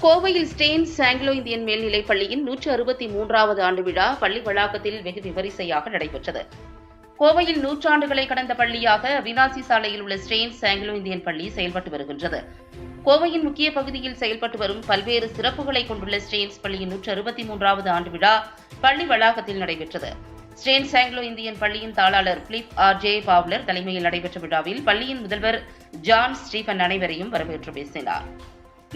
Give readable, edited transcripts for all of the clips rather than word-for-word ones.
கோவையில் Stanes Anglo Indian மேல்நிலைப் பள்ளியின் 163வது ஆண்டு விழா பள்ளி வளாகத்தில் வெகு விமரிசையாக நடைபெற்றது. கோவையில் நூற்றாண்டுகளை கடந்த பள்ளியாக அவினாசி சாலையில் உள்ள ஸ்டேன்ஸ் ஆங்கிலோ இந்தியன் பள்ளி செயல்பட்டு வருகின்றது. கோவையின் முக்கிய பகுதியில் செயல்பட்டு வரும் பல்வேறு சிறப்புகளை கொண்டுள்ள ஸ்டேன்ஸ் பள்ளியின் 163வது ஆண்டு விழா பள்ளி வளாகத்தில் நடைபெற்றது. ஸ்டேன்ஸ் ஆங்கிலோ இந்தியன் பள்ளியின் தாளாளர் பிலிப் ஆர்.ஜே. பாவ்லர் தலைமையில் நடைபெற்ற விழாவில் பள்ளியின் முதல்வர் ஜான் ஸ்டீபன் அனைவரையும் வரவேற்று பேசினார்.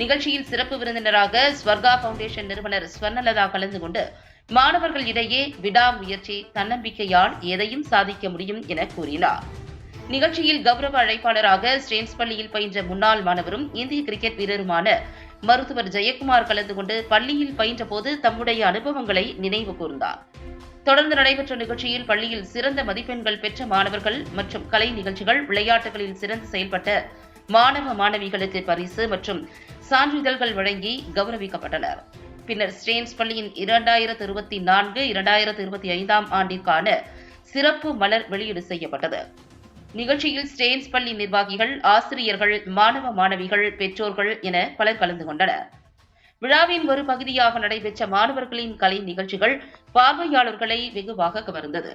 நிகழ்ச்சியில் சிறப்பு விருந்தினராக ஸ்வர்கா பவுண்டேஷன் நிறுவனர் ஸ்வர்ணலதா கலந்து கொண்டு மாணவர்கள் இடையே விடாமுயற்சி, தன்னம்பிக்கையால் எதையும் சாதிக்க முடியும் என கூறினார். நிகழ்ச்சியில் கௌரவ அழைப்பாளராக ஸ்டேன்ஸ் பள்ளியில் பயின்ற முன்னாள் மாணவரும் இந்திய கிரிக்கெட் வீரருமான மருத்துவர் ஜெயக்குமார் கலந்து கொண்டு பள்ளியில் பயின்ற போது தம்முடைய அனுபவங்களை நினைவு கூர்ந்தார். தொடர்ந்து நடைபெற்ற நிகழ்ச்சியில் பள்ளியில் சிறந்த மதிப்பெண்கள் பெற்ற மாணவர்கள் மற்றும் கலை நிகழ்ச்சிகள், விளையாட்டுகளில் சிறந்து செயல்பட்ட மாணவ மாணவிகளுக்கு பரிசு மற்றும் சான்றிதழ்கள் வழங்கி கௌரவிக்கப்பட்டனர். பின்னர் ஸ்டேன்ஸ் பள்ளியின் 2024-2025 ஆண்டிற்கான சிறப்பு மலர் வெளியீடு செய்யப்பட்டது. நிகழ்ச்சியில் ஸ்டேன்ஸ் பள்ளி நிர்வாகிகள், ஆசிரியர்கள், மாணவ மாணவிகள், பெற்றோர்கள் என பலர் கலந்து கொண்டனர். விழாவின் ஒரு பகுதியாக நடைபெற்ற மாணவர்களின் கலை நிகழ்ச்சிகள் பார்வையாளர்களை வெகுவாக கவர்ந்தது.